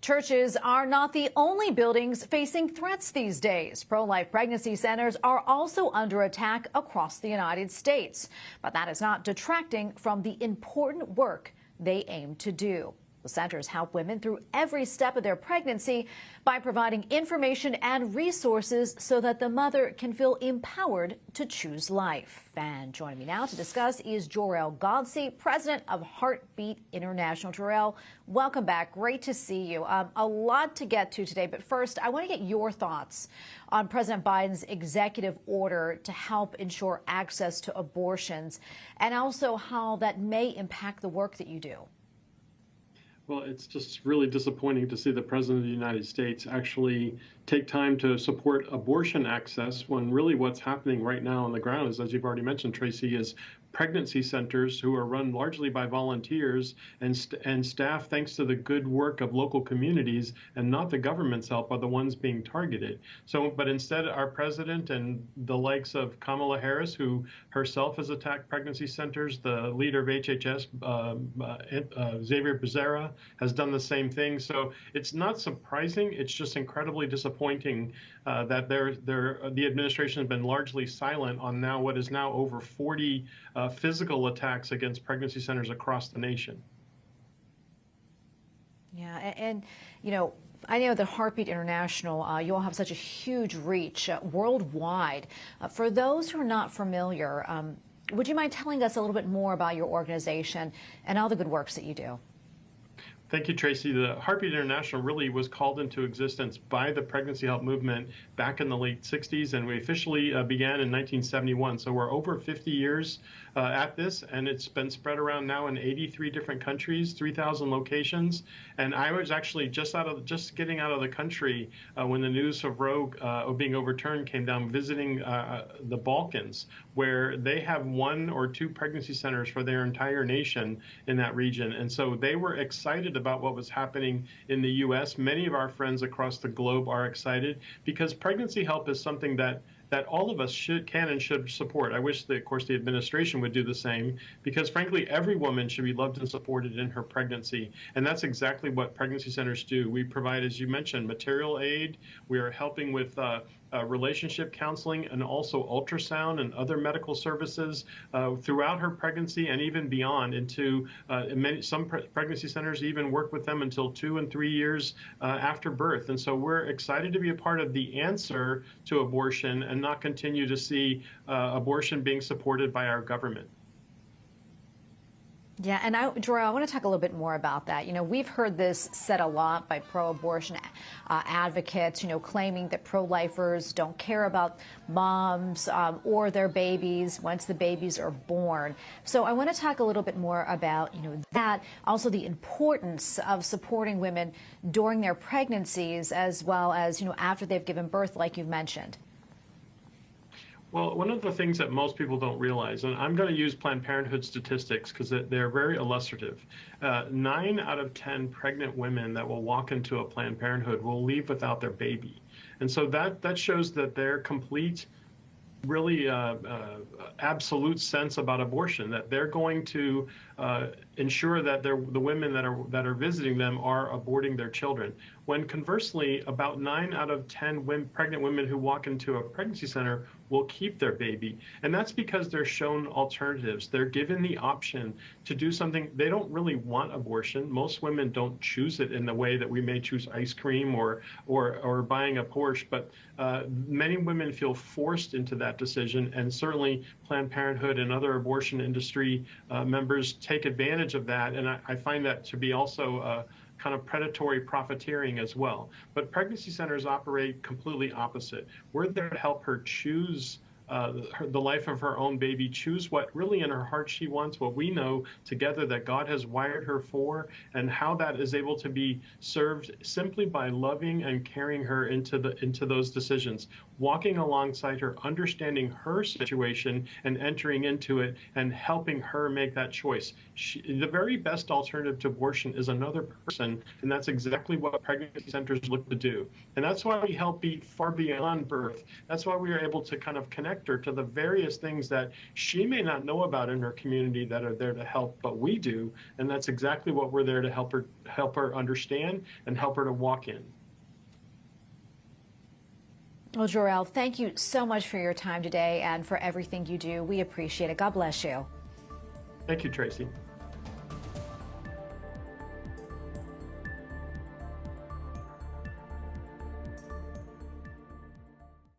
Churches are not the only buildings facing threats these days. Pro-life pregnancy centers are also under attack across the United States. But that is not detracting from the important work they aim to do. The centers help women through every step of their pregnancy by providing information and resources so that the mother can feel empowered to choose life. And joining me now to discuss is Jor-El Godsey, president of Heartbeat International. Jor-El, welcome back. Great to see you. A lot to get to today, but first, I want to get your thoughts on President Biden's executive order to help ensure access to abortions, and also how that may impact the work that you do. Well, it's just really disappointing to see the President of the United States actually take time to support abortion access when really what's happening right now on the ground is, as you've already mentioned, Tracy, is pregnancy centers who are run largely by volunteers and staff, thanks to the good work of local communities and not the government's help, are the ones being targeted. But instead, our president and the likes of Kamala Harris, who herself has attacked pregnancy centers, the leader of HHS, Xavier Becerra, has done the same thing. So it's not surprising. It's just incredibly disappointing that the administration has been largely silent on now what is now over 40 physical attacks against pregnancy centers across the nation. Yeah, and you know, I know that Heartbeat International, you all have such a huge reach worldwide. For those who are not familiar, would you mind telling us a little bit more about your organization and all the good works that you do? Thank you, Tracy. The Heartbeat International really was called into existence by the pregnancy help movement back in the late 60s, and we officially began in 1971. So we're over 50 years at this, and it's been spread around now in 83 different countries, 3,000 locations. And I was actually just getting out of the country when the news of Roe being overturned came down, visiting the Balkans, where they have 1 or 2 pregnancy centers for their entire nation in that region. And so they were excited about what was happening in the U.S. Many of our friends across the globe are excited because pregnancy help is something that all of us can and should support. I wish that, of course, the administration would do the same, because frankly, every woman should be loved and supported in her pregnancy. And that's exactly what pregnancy centers do. We provide, as you mentioned, material aid. We are helping with relationship counseling and also ultrasound and other medical services throughout her pregnancy and even beyond. Into some pregnancy centers even work with them until 2 and 3 years after birth. And so we're excited to be a part of the answer to abortion and not continue to see abortion being supported by our government. Yeah, and Jor-El, I want to talk a little bit more about that. You know, we've heard this said a lot by pro-abortion advocates, you know, claiming that pro-lifers don't care about moms or their babies once the babies are born. So I want to talk a little bit more about, you know, that, also the importance of supporting women during their pregnancies as well as, you know, after they've given birth, like you've mentioned. Well, one of the things that most people don't realize, and I'm going to use Planned Parenthood statistics because they're very illustrative. 9 out of 10 pregnant women that will walk into a Planned Parenthood will leave without their baby. And so that shows that their complete, really absolute sense about abortion, that they're going to ensure that the women that are visiting them are aborting their children. When conversely, about 9 out of 10 pregnant women who walk into a pregnancy center will keep their baby. And that's because they're shown alternatives. They're given the option to do something. They don't really want abortion. Most women don't choose it in the way that we may choose ice cream or buying a Porsche, but many women feel forced into that decision, and certainly Planned Parenthood and other abortion industry members take advantage of that. And I find that to be also kind of predatory profiteering as well. But pregnancy centers operate completely opposite. We're there to help her choose the life of her own baby, choose what really in her heart she wants, what we know together that God has wired her for, and how that is able to be served simply by loving and carrying her into those decisions, walking alongside her, understanding her situation and entering into it and helping her make that choice. The very best alternative to abortion is another person, and that's exactly what pregnancy centers look to do. And that's why we help far beyond birth. That's why we are able to kind of connect direct her to the various things that she may not know about in her community that are there to help, but we do. And that's exactly what we're there to help her understand and help her to walk in. Well, Jor-El, thank you so much for your time today and for everything you do. We appreciate it. God bless you. Thank you, Tracy.